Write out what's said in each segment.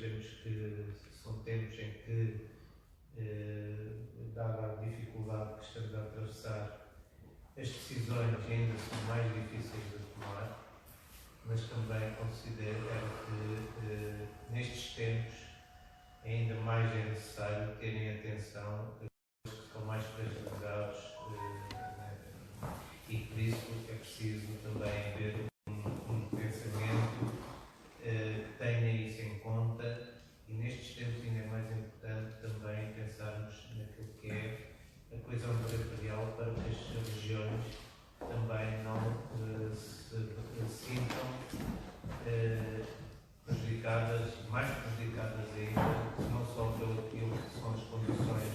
sabemos que são tempos em que, dada a dificuldade que estamos a atravessar, as decisões ainda são mais difíceis de tomar, mas também considero que nestes tempos ainda mais é necessário terem atenção àqueles que estão mais fragilizados e por isso é preciso também haver um pensamento que tenha isso em conta e nestes tempos ainda é mais importante também pensarmos naquilo que é a coesão territorial para que as regiões também não se sintam prejudicadas, mais prejudicadas ainda, não só pelo que são as condições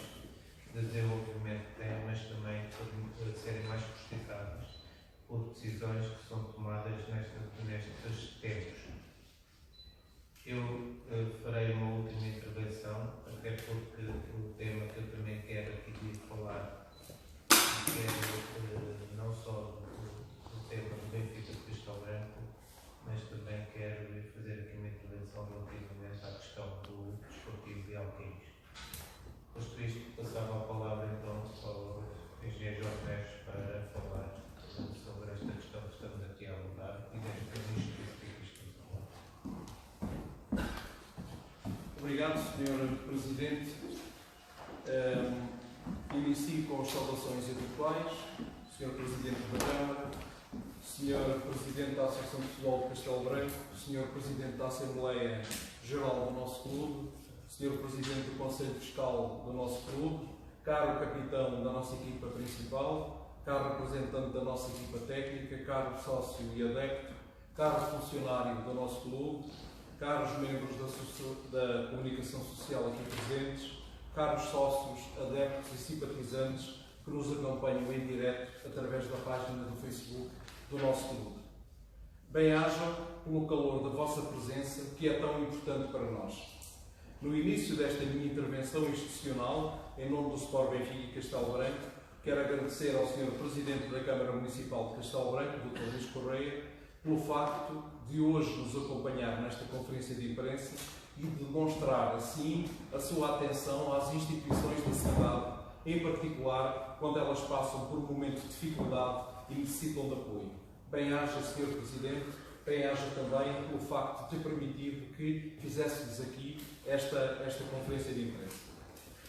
de desenvolvimento que têm, mas também por serem mais prejudicadas por decisões que são tomadas nestes tempos. Eu farei uma última intervenção, até porque o tema que eu também quero aqui falar, quero não só do tema do Benfica de Castelo Branco, mas também quero fazer aqui uma intervenção relativamente à questão do desportivo de Alquins. Posto isto, passava a palavra então ao engenheiro Jorge Neves para falar sobre esta questão que estamos aqui a abordar e destas injustiças que estamos a falar. Obrigado, Sr. Presidente. Inicio com as saudações habituais. Sr. Presidente da Câmara, Sr. Presidente da Associação de Futebol de Castelo Branco, Sr. Presidente da Assembleia Geral do nosso clube, Sr. Presidente do Conselho Fiscal do nosso clube, caro capitão da nossa equipa principal, caro representante da nossa equipa técnica, caro sócio e adepto, caro funcionário do nosso clube, caros membros da comunicação social aqui presentes, caros sócios, adeptos e simpatizantes que nos acompanham em direto através da página do Facebook do nosso clube. Bem-ajam pelo calor da vossa presença, que é tão importante para nós. No início desta minha intervenção institucional, em nome do Sport Benfica e Castelo Branco, quero agradecer ao Sr. Presidente da Câmara Municipal de Castelo Branco, Dr. Luís Correia, pelo facto de hoje nos acompanhar nesta conferência de imprensa e de demonstrar, assim, a sua atenção às instituições da cidade, em particular quando elas passam por um momento de dificuldade e necessitam de apoio. Bem-aja, Sr. Presidente, bem-aja também pelo facto de ter permitido que fizéssemos aqui esta conferência de imprensa.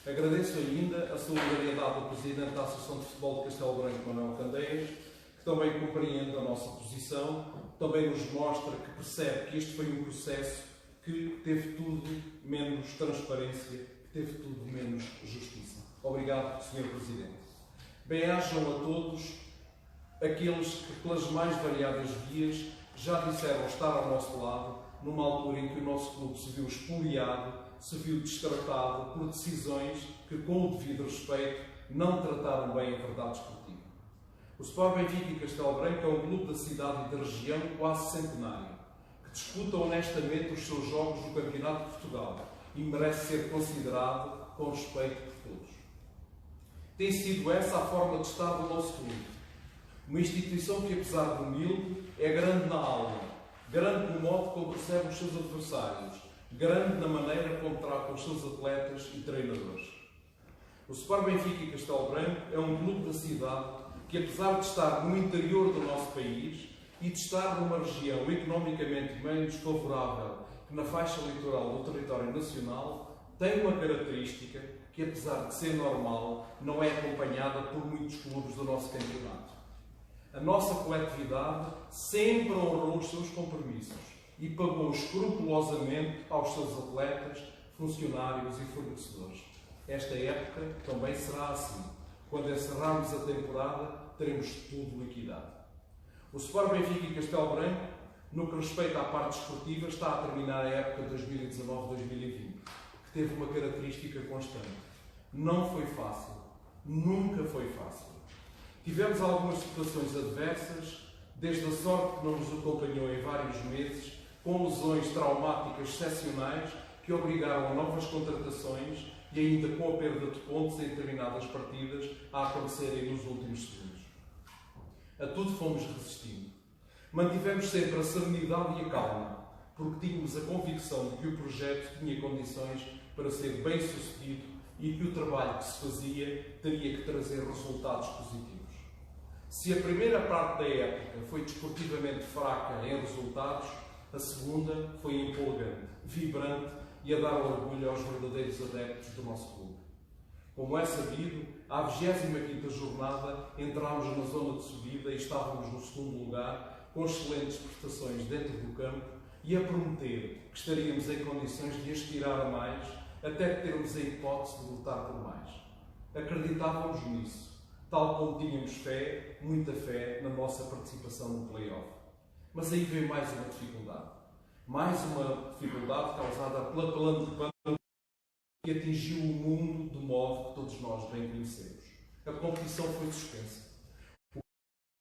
Agradeço ainda a solidariedade do Presidente da Associação de Futebol de Castelo Branco, Manuel Candeias, que também compreende a nossa posição, também nos mostra que percebe que este foi um processo que teve tudo menos transparência, que teve tudo menos justiça. Obrigado, Sr. Presidente. Bem-ajam a todos aqueles que, pelas mais variadas vias, já disseram estar ao nosso lado, numa altura em que o nosso clube se viu expoliado, se viu destratado por decisões que, com o devido respeito, não trataram bem a verdade esportiva. O Sport Benfica e Castelo Branco é um clube da cidade e da região quase centenário, que disputa honestamente os seus jogos no Campeonato de Portugal e merece ser considerado com respeito por todos. Tem sido essa a forma de estar do nosso clube. Uma instituição que, apesar de humilde, é grande na alma, grande no modo como recebe os seus adversários, grande na maneira como trata os seus atletas e treinadores. O Sport Benfica e Castelo Branco é um clube da cidade que, apesar de estar no interior do nosso país e de estar numa região economicamente menos favorável que na faixa litoral do território nacional, tem uma característica que, apesar de ser normal, não é acompanhada por muitos clubes do nosso campeonato. A nossa coletividade sempre honrou os seus compromissos e pagou escrupulosamente aos seus atletas, funcionários e fornecedores. Esta época também será assim. Quando encerrarmos a temporada, teremos tudo liquidado. O Sport Benfica e Castelo Branco, no que respeita à parte esportiva, está a terminar a época 2019-2020, que teve uma característica constante. Não foi fácil. Nunca foi fácil. Tivemos algumas situações adversas, desde a sorte que não nos acompanhou em vários meses, com lesões traumáticas excepcionais que obrigaram a novas contratações e ainda com a perda de pontos em determinadas partidas a acontecerem nos últimos segundos. A tudo fomos resistindo. Mantivemos sempre a serenidade e a calma, porque tínhamos a convicção de que o projeto tinha condições para ser bem sucedido e que o trabalho que se fazia teria que trazer resultados positivos. Se a primeira parte da época foi desportivamente fraca em resultados, a segunda foi empolgante, vibrante e a dar orgulho aos verdadeiros adeptos do nosso clube. Como é sabido, à 25ª jornada entrámos na zona de subida e estávamos no segundo lugar, com excelentes prestações dentro do campo e a prometer que estaríamos em condições de aspirar a mais, até termos a hipótese de lutar por mais. Acreditávamos nisso, tal como tínhamos fé, muita fé, na nossa participação no play-off. Mas aí veio mais uma dificuldade. Mais uma dificuldade causada pela pandemia que atingiu o mundo de modo que todos nós bem conhecemos. A competição foi suspensa. O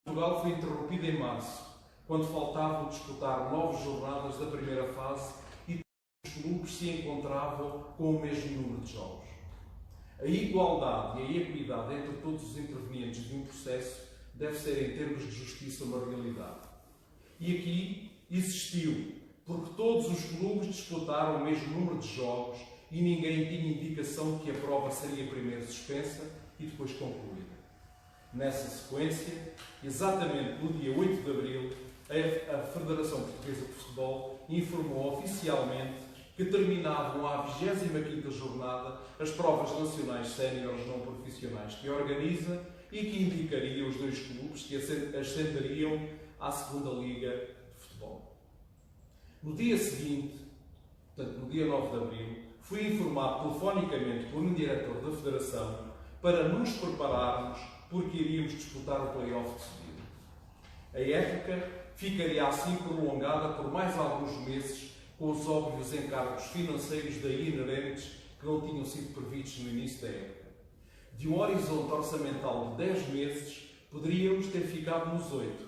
Portugal foi interrompido em março, quando faltavam disputar 9 jornadas da primeira fase e os clubes se encontravam com o mesmo número de jogos. A igualdade e a equidade entre todos os intervenientes de um processo deve ser, em termos de justiça, uma realidade. E aqui existiu, porque todos os clubes disputaram o mesmo número de jogos e ninguém tinha indicação que a prova seria primeiro suspensa e depois concluída. Nessa sequência, exatamente no dia 8 de abril, a Federação Portuguesa de Futebol informou oficialmente que terminavam à 25ª jornada as provas nacionais séniores não profissionais que organiza e que indicaria os 2 clubes que ascenderiam à segunda Liga de Futebol. No dia seguinte, portanto no dia 9 de abril, fui informado telefonicamente por um diretor da Federação para nos prepararmos porque iríamos disputar o play-off de subida. A época ficaria assim prolongada por mais alguns meses, com os óbvios encargos financeiros daí inerentes que não tinham sido previstos no início da época. De um horizonte orçamental de 10 meses, poderíamos ter ficado nos 8,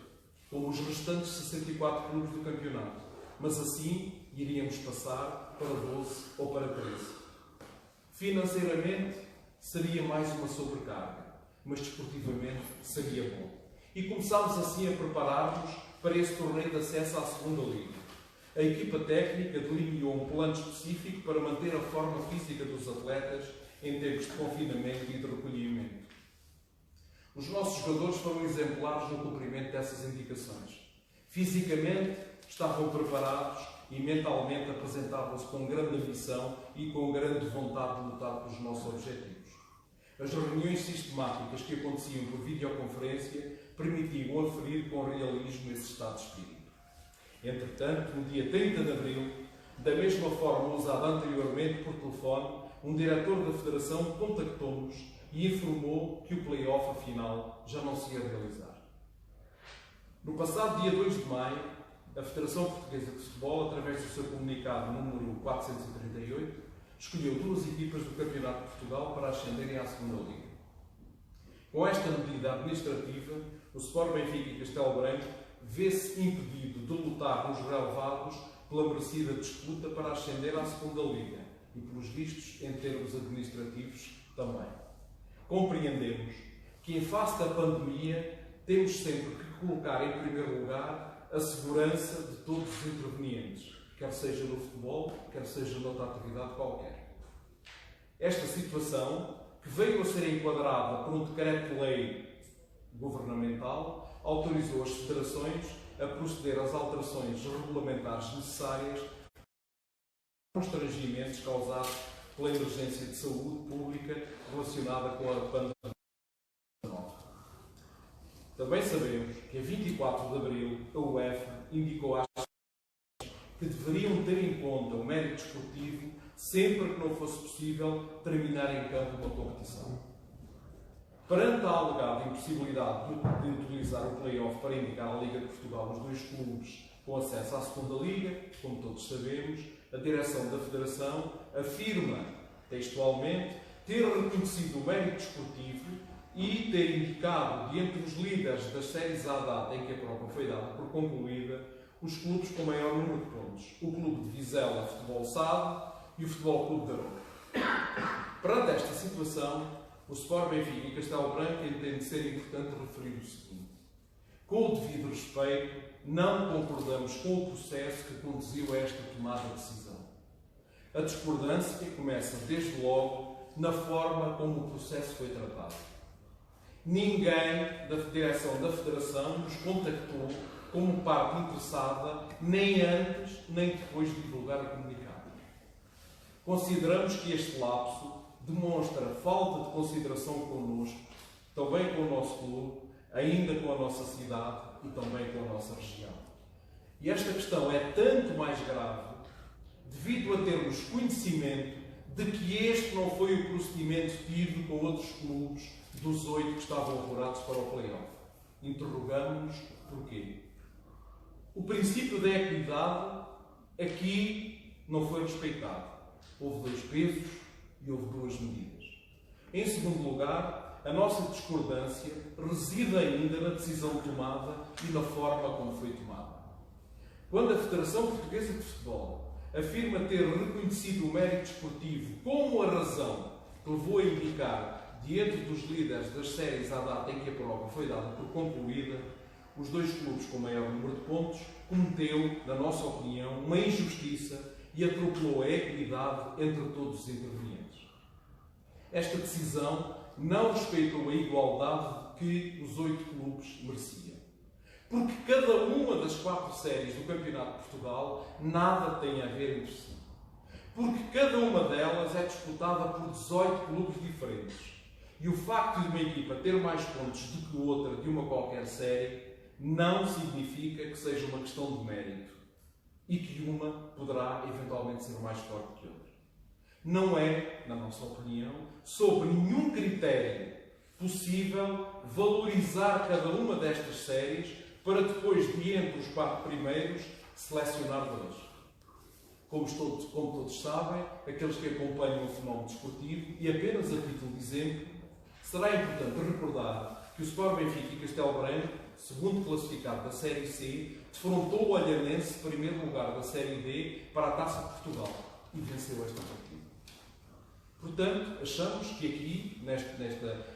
como os restantes 64 clubes do campeonato, mas assim iríamos passar para 12 ou para 13. Financeiramente, seria mais uma sobrecarga, mas desportivamente seria bom. E começámos assim a preparar-nos para esse torneio de acesso à segunda Liga. A equipa técnica delineou um plano específico para manter a forma física dos atletas em tempos de confinamento e de recolhimento. Os nossos jogadores foram exemplares no cumprimento dessas indicações. Fisicamente, estavam preparados e mentalmente apresentavam-se com grande ambição e com grande vontade de lutar pelos nossos objetivos. As reuniões sistemáticas que aconteciam por videoconferência permitiam aferir com realismo esse estado de espírito. Entretanto, no dia 30 de abril, da mesma forma usada anteriormente por telefone, um diretor da Federação contactou-nos e informou que o play-off, afinal, já não se ia realizar. No passado dia 2 de maio, a Federação Portuguesa de Futebol, através do seu comunicado número 438, escolheu 2 equipas do Campeonato de Portugal para ascenderem à segunda Liga. Com esta medida administrativa, o Sport Benfica e Castelo Branco vê-se impedido de lutar nos relevados pela merecida disputa para ascender à segunda Liga e, pelos vistos, em termos administrativos, também. Compreendemos que, em face da pandemia, temos sempre que colocar em primeiro lugar a segurança de todos os intervenientes, quer seja no futebol, quer seja noutra atividade qualquer. Esta situação, que veio a ser enquadrada por um decreto-lei governamental, autorizou as federações a proceder às alterações regulamentares necessárias aos constrangimentos causados pela emergência de saúde pública relacionada com a pandemia. Também sabemos que a 24 de abril a UEFA indicou às que deveriam ter em conta o mérito desportivo sempre que não fosse possível terminar em campo uma competição. Perante a alegada impossibilidade de utilizar o play-off para indicar a Liga de Portugal os 2 clubes com acesso à segunda Liga, como todos sabemos, a direção da Federação afirma, textualmente, ter reconhecido o mérito desportivo e ter indicado, diante dos líderes das séries à data em que a prova foi dada por concluída, os clubes com maior número de pontos, o Clube de Vizela Futebol Sado e o Futebol Clube de Aroca. Perante esta situação, o Sport Benfica e Castelo Branco entende ser importante referir o seguinte. com o devido respeito, não concordamos com o processo que conduziu a esta tomada de decisão. A discordância começa, desde logo, na forma como o processo foi tratado. Ninguém da direção da Federação nos contactou como parte interessada, nem antes nem depois de divulgar o comunicado. Consideramos que este lapso demonstra falta de consideração connosco, também com o nosso clube, ainda com a nossa cidade e também com a nossa região. E esta questão é tanto mais grave devido a termos conhecimento de que este não foi o procedimento tido com outros clubes dos 8 que estavam apurados para o play-off. Interrogamos-nos porquê. O princípio da equidade aqui não foi respeitado. Houve 2 pesos e houve 2 medidas. Em segundo lugar, a nossa discordância reside ainda na decisão tomada e na forma como foi tomada. Quando a Federação Portuguesa de Futebol afirma ter reconhecido o mérito desportivo como a razão que levou a indicar, diante dos líderes das séries à data em que a prova foi dada por concluída, os 2 clubes com maior número de pontos cometeu, na nossa opinião, uma injustiça e atropelou a equidade entre todos os intervenientes. Esta decisão não respeitou a igualdade que os 8 clubes mereciam. Porque cada uma das 4 séries do Campeonato de Portugal nada tem a ver entre si. Porque cada uma delas é disputada por 18 clubes diferentes. E o facto de uma equipa ter mais pontos do que outra de uma qualquer série não significa que seja uma questão de mérito e que uma poderá eventualmente ser mais forte que outra. Não é, na nossa opinião, sob nenhum critério possível valorizar cada uma destas séries para depois, de entre os 4 primeiros, selecionar 2. Como todos sabem, aqueles que acompanham o fenómeno desportivo, e apenas a título de exemplo, será importante recordar que o Sport Benfica e Castelo Branco, segundo classificado da Série C, defrontou o Olhanense, primeiro lugar da Série D, para a Taça de Portugal e venceu esta partida. Portanto, achamos que aqui,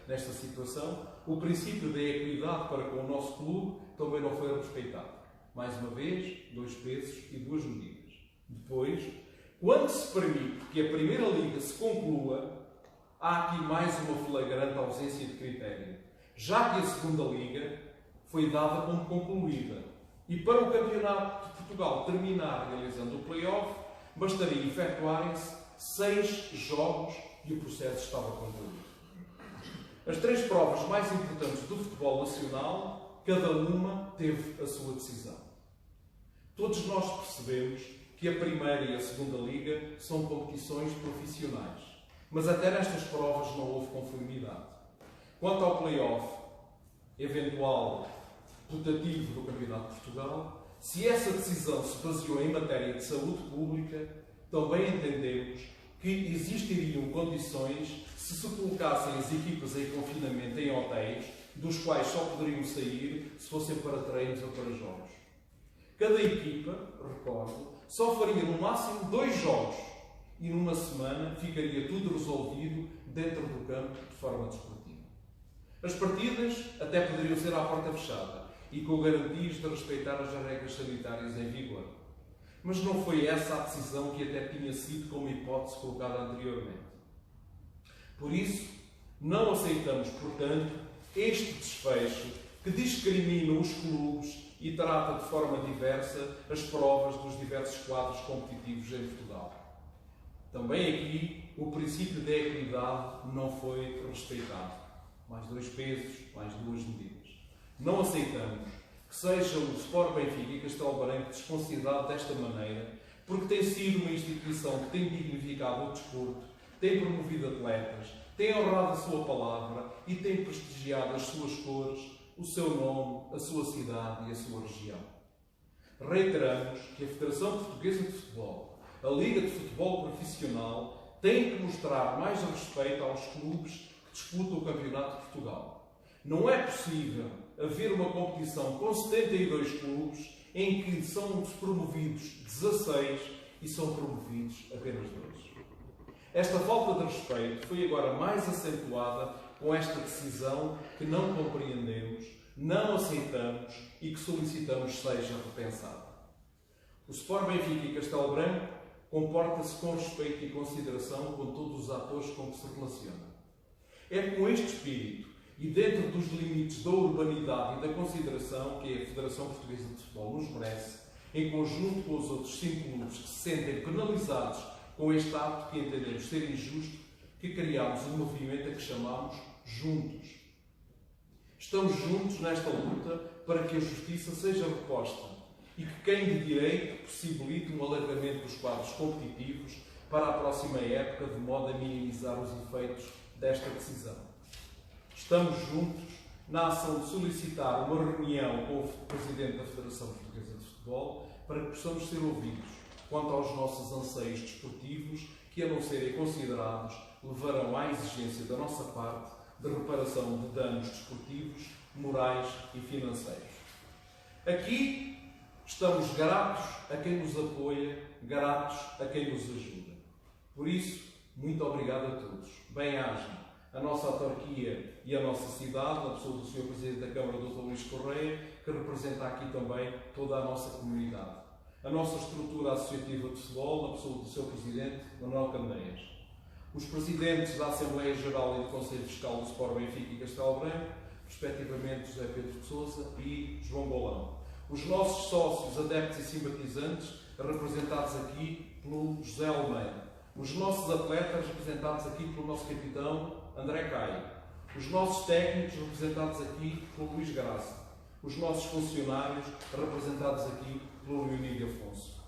nesta situação, o princípio da equidade para com o nosso clube também não foi respeitado. Mais uma vez, 2 pesos e 2 medidas. Depois, quando se permite que a Primeira Liga se conclua, há aqui mais uma flagrante ausência de critério, já que a Segunda Liga foi dada como concluída. E para o Campeonato de Portugal terminar realizando o play-off, bastaria efetuarem-se 6 jogos e o processo estava concluído. As 3 provas mais importantes do futebol nacional, cada uma teve a sua decisão. Todos nós percebemos que a Primeira e a Segunda Liga são competições profissionais, mas até nestas provas não houve conformidade. Quanto ao play-off eventual putativo do Campeonato de Portugal, se essa decisão se baseou em matéria de saúde pública, também entendemos que existiriam condições se se colocassem as equipas em confinamento em hotéis, dos quais só poderiam sair se fossem para treinos ou para jogos. Cada equipa, recordo, só faria no máximo 2 jogos e numa semana ficaria tudo resolvido dentro do campo de forma desportiva. As partidas até poderiam ser à porta fechada e com garantias de respeitar as regras sanitárias em vigor. Mas não foi essa a decisão que até tinha sido como hipótese colocada anteriormente. Por isso, não aceitamos, portanto, este desfecho que discrimina os clubes e trata de forma diversa as provas dos diversos quadros competitivos em Portugal. Também aqui, o princípio da equidade não foi respeitado. Mais 2 pesos, mais 2 medidas. Não aceitamos que seja o Sport Benfica e Castelo Branco desconsiderado desta maneira, porque tem sido uma instituição que tem dignificado o desporto, tem promovido atletas, tem honrado a sua palavra e tem prestigiado as suas cores, o seu nome, a sua cidade e a sua região. Reiteramos que a Federação Portuguesa de Futebol, a Liga de Futebol Profissional, tem que mostrar mais respeito aos clubes que disputam o Campeonato de Portugal. Não é possível haver uma competição com 72 clubes em que são promovidos 16 e são promovidos apenas 2. Esta falta de respeito foi agora mais acentuada com esta decisão que não compreendemos, não aceitamos e que solicitamos seja repensada. O Sport Benfica e Castelo Branco comporta-se com respeito e consideração com todos os atores com que se relaciona. É com este espírito e dentro dos limites da urbanidade e da consideração que a Federação Portuguesa de Futebol nos merece, em conjunto com os outros 5 clubes que se sentem penalizados com este ato que entendemos ser injusto, que criámos um movimento a que chamamos Juntos. Estamos juntos nesta luta para que a justiça seja reposta e que quem de direito possibilite um alargamento dos quadros competitivos para a próxima época, de modo a minimizar os efeitos desta decisão. Estamos juntos na ação de solicitar uma reunião com o Presidente da Federação Portuguesa de Futebol para que possamos ser ouvidos quanto aos nossos anseios desportivos que, a não serem considerados, levarão à exigência da nossa parte de reparação de danos desportivos, morais e financeiros. Aqui estamos gratos a quem nos apoia, gratos a quem nos ajuda. Por isso, muito obrigado a todos. Bem-ajam a nossa autarquia e a nossa cidade, na pessoa do Sr. Presidente da Câmara, Dr. Luís Correia, que representa aqui também toda a nossa comunidade. A nossa estrutura associativa de futebol, na pessoa do Sr. Presidente, Manuel Candeias. Os Presidentes da Assembleia Geral e do Conselho Fiscal do Sport Benfica e Castelo Branco, respectivamente José Pedro de Sousa e João Golão. Os nossos sócios, adeptos e simpatizantes, representados aqui pelo José Almeida. Os nossos atletas, representados aqui pelo nosso capitão André Caio. Os nossos técnicos, representados aqui pelo Luís Graça. Os nossos funcionários, representados aqui pelo Leonídio Afonso.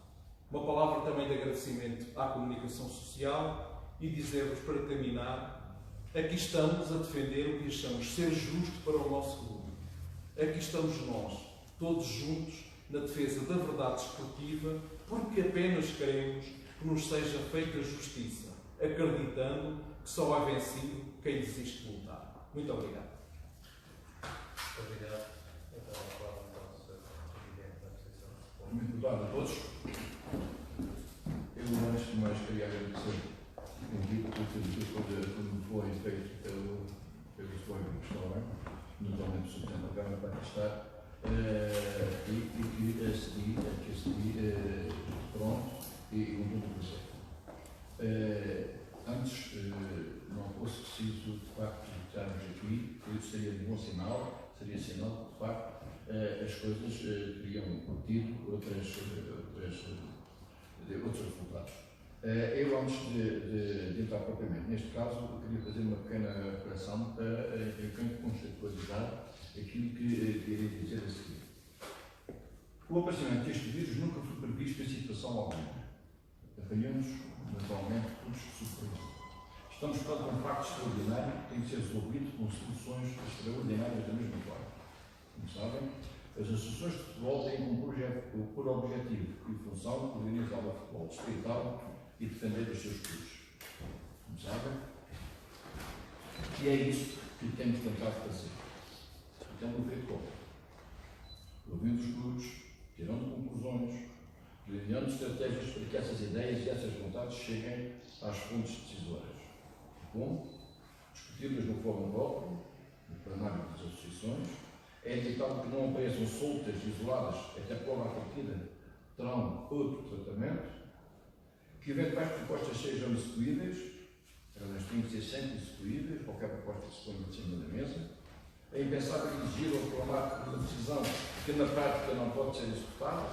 Uma palavra também de agradecimento à comunicação social e dizer-vos, para terminar, aqui estamos a defender o que achamos ser justo para o nosso clube. Aqui estamos nós, todos juntos, na defesa da verdade desportiva, porque apenas queremos que nos seja feita justiça, acreditando que só é vencido quem desiste de lutar. Muito obrigado. Muito obrigado. Então, a palavra ao Sr. Presidente da Associação de Futebol. Muito boa tarde a todos. Eu, antes de mais, queria agradecer o convite como foi feito pelo Sr. Cristóvão, naturalmente o Presidente da Câmara, para aqui estar, e que acedi pronto e com todo o prazer. Antes, não fosse preciso, de facto, estarmos aqui, isso seria de bom sinal, seria sinal que, de facto, as coisas teriam tido outros resultados. Eu, antes de entrar propriamente neste caso, queria fazer uma pequena reparação para contextualizar aquilo que irei dizer a seguir. O aparecimento deste vírus nunca foi previsto em situação alguma. Apanhamos, naturalmente, todos de surpresa. Estamos perante um facto extraordinário que tem que ser resolvido com soluções extraordinárias da mesma forma. Como sabem, as associações de futebol têm por objetivo e função organizar o futebol distrital e defender os seus clubes. Como sabem, e é isso que temos tentado fazer. E temos feito como? Ouvindo os clubes, tirando conclusões, delineando estratégias para que essas ideias e essas vontades cheguem às fontes decisoras. Como? Discutidas de uma forma própria, no plenário das associações. É inevitável que não apareçam soltas, isoladas, até por à partida terão outro tratamento. Que eventuais propostas sejam execuíveis, elas têm que ser sempre execuíveis, qualquer proposta que se ponha em cima da mesa. É impensável exigir ou reclamar uma decisão que na prática não pode ser executada.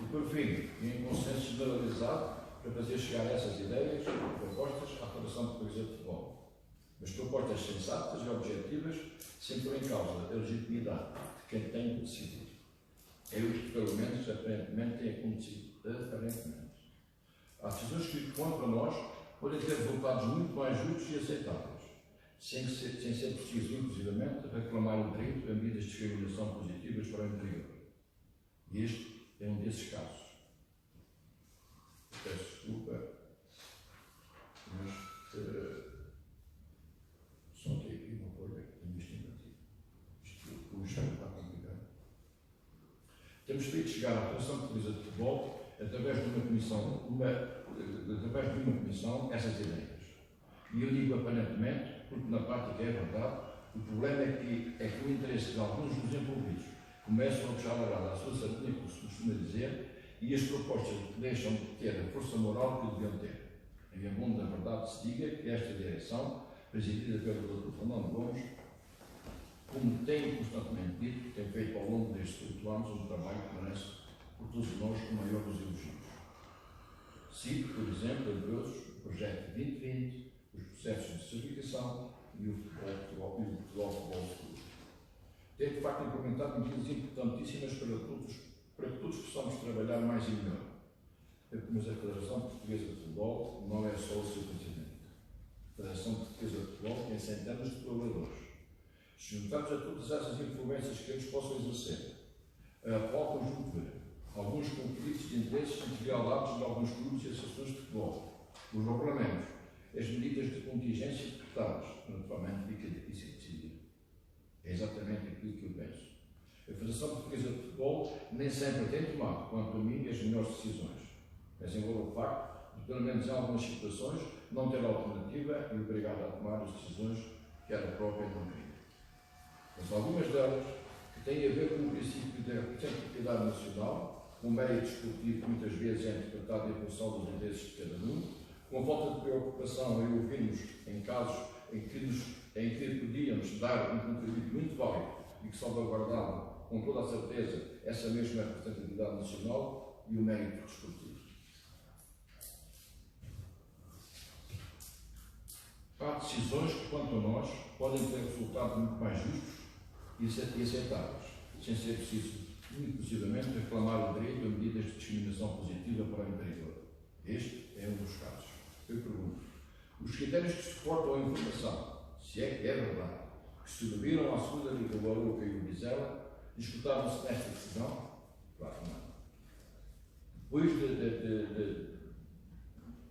E por fim, em consenso generalizado para fazer chegar essas ideias, propostas à Federação Portuguesa de Futebol. Mas propostas sensatas e objetivas, sem pôr em causa a legitimidade de quem tem de decidir. É o que, pelo menos, aparentemente tem acontecido. Aparentemente. Há decisões que, contra nós, podem ter resultados muito mais justos e aceitáveis, sem ser preciso, inclusivamente, reclamar o direito a medidas de discriminação positivas para o interior. E este é um desses casos. Peço desculpa, mas só que aqui uma folha investigativa. Isto está complicado. Temos feito chegar à Federação Portuguesa de Futebol, através de uma comissão, essas ideias. E eu digo aparentemente, porque na prática é verdade, O problema é que o interesse de alguns dos envolvidos começam a puxar a grada à sua sardinha, como se costuma dizer, e as propostas deixam de ter a força moral que deviam ter. É bom, na verdade, se diga que esta direção, presidida pelo Dr. Fernando Gomes, como tem constantemente dito, tem feito ao longo destes 8 anos um trabalho que merece, por todos nós, o maior dos elogios. Cito, por exemplo, entre outros, o projeto 2020, os processos de certificação e o futebol clube. Tem, de facto, implementado medidas importantíssimas para que todos possamos trabalhar mais e melhor. Mas a Federação Portuguesa de Futebol não é só o seu presidente. A Federação Portuguesa de Futebol tem centenas de colaboradores. Se juntarmos a todas essas influências que eles possam exercer, a atual conjuntura, alguns conflitos de interesses deslealados de alguns clubes e associações de futebol, os regulamentos, as medidas de contingência decretadas, naturalmente fica difícil de decidir. É exatamente aquilo que eu penso. A Federação Portuguesa de Futebol nem sempre tem tomado, quanto a mim, as melhores decisões. Mas envolve o facto de, pelo menos em algumas situações, não ter alternativa e obrigado a tomar as decisões que ela própria não queria. Mas algumas delas, que têm a ver com o princípio da representatividade nacional, com o mérito desportivo que muitas vezes é interpretado em função dos interesses de cada um, com a falta de preocupação em ouvirmos em casos em que podíamos dar um contributo muito válido e que salvaguardavam, com toda a certeza, essa mesma representatividade nacional e o mérito desportivo. Há decisões que, quanto a nós, podem ter resultados muito mais justos e aceitáveis, sem ser preciso, inclusivamente, reclamar o direito a medidas de discriminação positiva para o interior. Este é um dos casos. Eu pergunto, os critérios que suportam a informação, se é que é verdade, que se subiram à segunda Liga do Arouca e o Vizela, disputaram-se nesta decisão? Claro que não.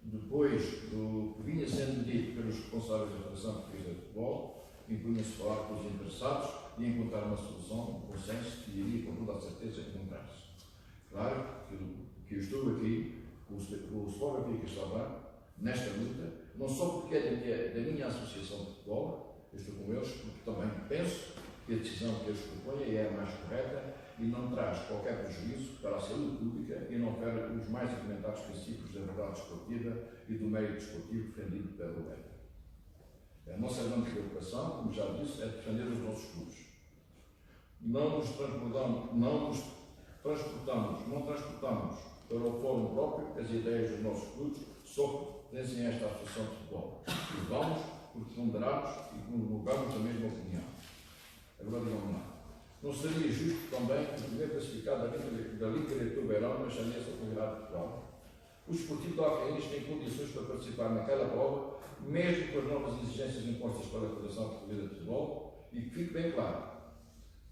Depois do que vinha sendo dito pelos responsáveis da Federação Portuguesa de Futebol, impunha-se falar com os interessados e encontrar uma solução, um consenso que iria, com toda a certeza, encontrar-se. Claro que eu estou aqui, com o Sport Benfica está lá, nesta luta, não só porque é da minha associação de futebol, eu estou com eles, porque também penso que a decisão que eles propõem é a mais correta e não traz qualquer prejuízo para a saúde pública e não fere os mais elementares princípios da verdade desportiva e do mérito desportivo defendido pela UEFA. A nossa grande preocupação, como já disse, é defender os nossos clubes. Não transportamos para o fórum próprio as ideias dos nossos clubes, só porque pertencem a esta associação de futebol. E vamos porque ponderamos e colocamos a mesma opinião. Agora digam lá. Não seria justo também o primeiro classificado da Liga Diretor Beirão na Chanesa do Campeonato de Portugal? Os esportivos de Alcaíns têm condições para participar naquela prova, mesmo com as novas exigências impostas pela Federação Portuguesa de Futebol, e que fique bem claro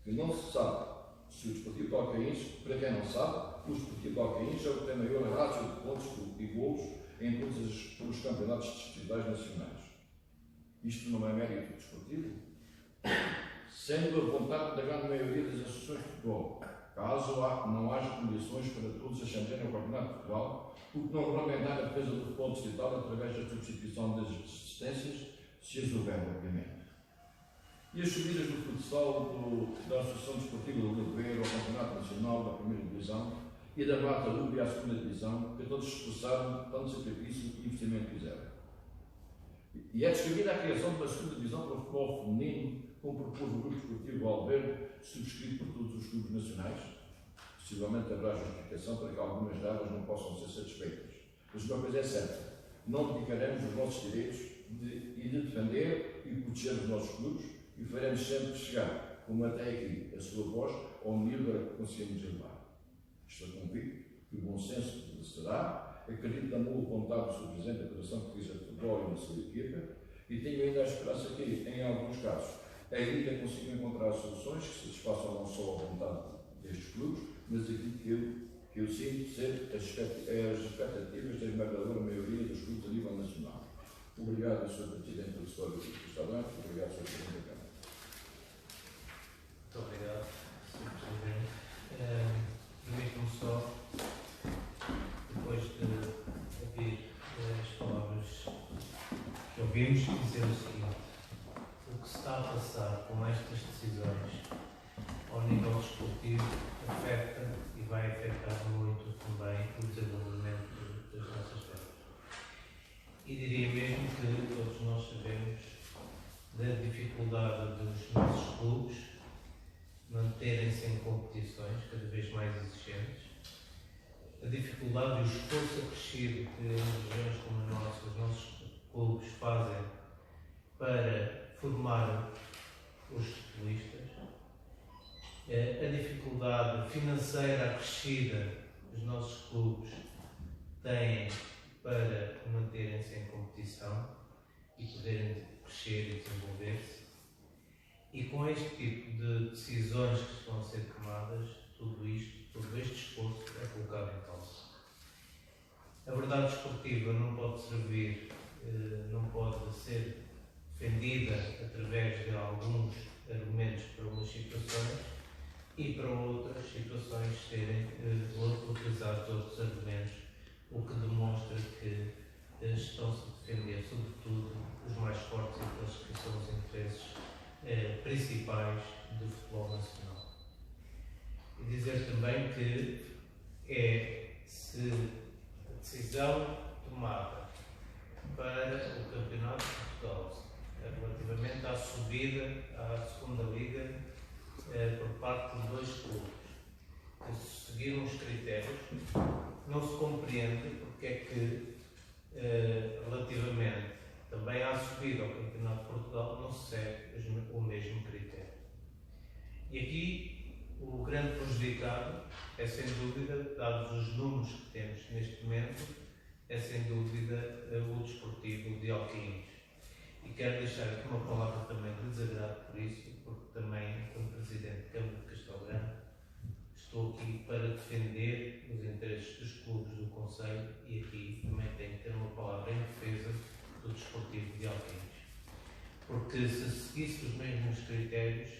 que não se sabe se o Desportivo de Alcaíns, para quem não sabe, o Desportivo de Alcaíns é o que tem maior ratio de pontos e golos em todos os campeonatos distritais nacionais. Isto não é mérito desportivo? Sendo a vontade da grande maioria das associações de futebol, caso não haja condições para todos ascenderem ao Campeonato de Portugal, porque não regulamentar a defesa do futebol distrital através da substituição das assistências, se as houver, obviamente. E as subidas do futsal da Associação Desportiva do Oliveira ao Campeonato Nacional da Primeira Divisão e da Mata Lúbia à Segunda Divisão, que todos expressaram tanto sacrifício e investimento fizeram. E é descabida a criação de uma segunda divisão para o futebol feminino, como propôs o Grupo Esportivo Alverde, subscrito por todos os clubes nacionais. Possivelmente haverá justificação para que algumas delas não possam ser satisfeitas. Mas uma coisa é certa, não dedicaremos os nossos direitos de defender e proteger os nossos clubes e faremos sempre chegar, como até aqui, a sua voz ao nível a que conseguimos elevar. Estou convicto que o bom senso será, acredito na boa vontade do Sr. Presidente da Federação Portuguesa de Futebol e da sua equipa, e tenho ainda a esperança que, em alguns casos, a Liga consiga encontrar soluções que satisfaçam não só a vontade destes clubes, mas aquilo que eu sinto ser as expectativas da esmagadora maioria dos clubes a nível nacional. Obrigado, Sr. Presidente do Sport Benfica está bem. Obrigado, Sr. Presidente da Câmara. Muito obrigado, Sr. Presidente. Permitam-me só, depois de ouvir as palavras que ouvimos, dizer o seguinte: o o que se está a passar com estas decisões ao nível desportivo afeta e vai afetar muito também o desenvolvimento das nossas terras. E diria mesmo que todos nós sabemos da dificuldade dos nossos clubes manterem-se em competições cada vez mais exigentes, a dificuldade e o esforço acrescido que em regiões como a nossa, os nossos clubes fazem para formar os futebolistas, a dificuldade financeira acrescida que os nossos clubes têm para manterem-se em competição e poderem crescer e desenvolver-se. E com este tipo de decisões que estão a ser tomadas, todo este esforço é colocado em causa. A verdade desportiva não pode servir, não pode ser defendida através de alguns argumentos para umas situações e para outras situações serem utilizados outros argumentos, o que demonstra que estão-se a defender, sobretudo, os mais fortes e aqueles que são os interesses principais do futebol nacional. E dizer também que se a decisão tomada para o Campeonato de Portugal relativamente à subida à segunda Liga por parte de dois clubes que seguiram os critérios, não se compreende porque é que relativamente também à subida ao Campeonato de Portugal não se segue o mesmo critério. E aqui o grande prejudicado é sem dúvida, dados os números que temos neste momento, é sem dúvida o desportivo de Alquins. E quero deixar aqui uma palavra também de desagrado por isso, porque também, como Presidente de Câmara de Castelo Branco, estou aqui para defender os interesses dos clubes do Conselho e aqui também tenho que ter uma palavra em defesa do desportivo de Alquins. Porque se seguisse os mesmos critérios,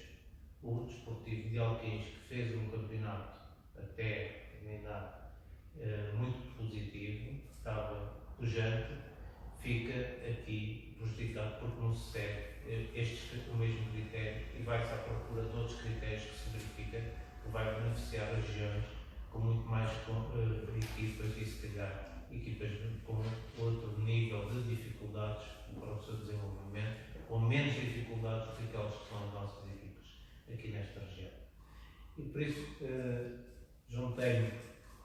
o desportivo de Alquins, que fez um campeonato até terminar muito positivo, estava pujante, fica aqui prejudicado porque não se segue o mesmo critério e vai-se à procura de outros critérios que se verifica que vai beneficiar regiões com muito mais equipas e se calhar equipas com outro nível de dificuldades para o seu desenvolvimento, com menos dificuldades do que aquelas que são as nossas equipas aqui nesta região. E por isso juntei-me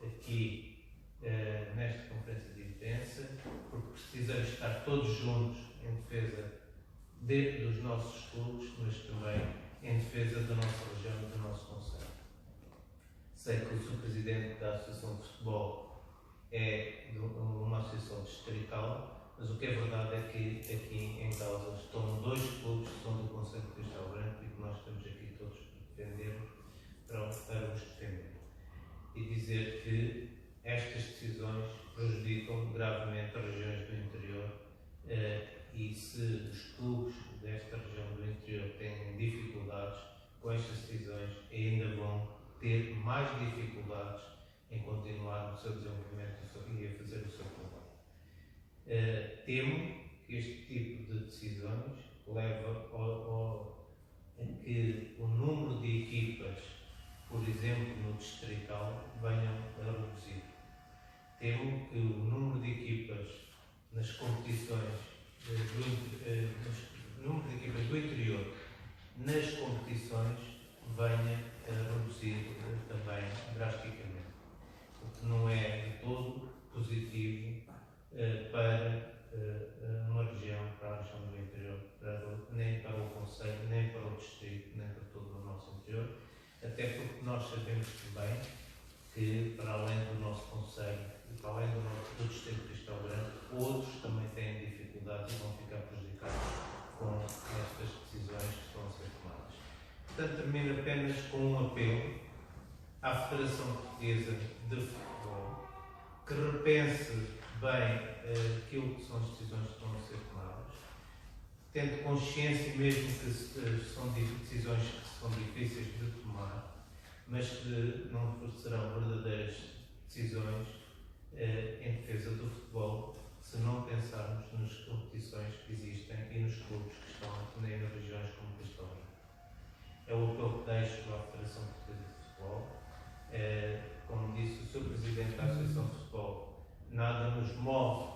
aqui nesta conferência de imprensa, porque precisamos estar todos juntos em defesa dos nossos clubes, mas também em defesa da nossa região e do nosso concelho. Sei que o Sr. Presidente da Associação de Futebol é uma associação distrital, mas o que é verdade é que aqui em causa estão dois clubes que são do Concelho de Castelo Branco e que nós estamos aqui todos para defender, para os defender. E dizer que estas decisões prejudicam gravemente as regiões do interior e se os clubes desta região do interior têm dificuldades com estas decisões, ainda vão ter mais dificuldades em continuar no seu desenvolvimento e a fazer o seu trabalho. Temo que este tipo de decisões leva a que o número de equipas, por exemplo, no distrital, venham a reduzir. Temo que o número de equipas nas competições do interior nas competições venha a reduzir também drasticamente, o que não é de todo positivo para uma região, para a região do interior, nem para o Concelho, nem para o Distrito, nem para todo o nosso interior, até porque nós sabemos também que, para além do nosso Concelho e para além do Distrito de Castelo Branco, outros também têm dificuldades e vão ficar prejudicados com estas decisões que estão a ser tomadas. Portanto, termino apenas com um apelo à Federação Portuguesa de Futebol que repense bem aquilo que são as decisões que estão a ser tomadas, tendo consciência mesmo que são decisões que são difíceis de tomar, mas que não serão verdadeiras decisões em defesa do futebol se não pensarmos nas competições que existem e nos clubes que estão nas regiões É o apelo que deixo à Federação Portuguesa de Futebol. Como disse o Sr. Presidente da Associação de Futebol, nada nos move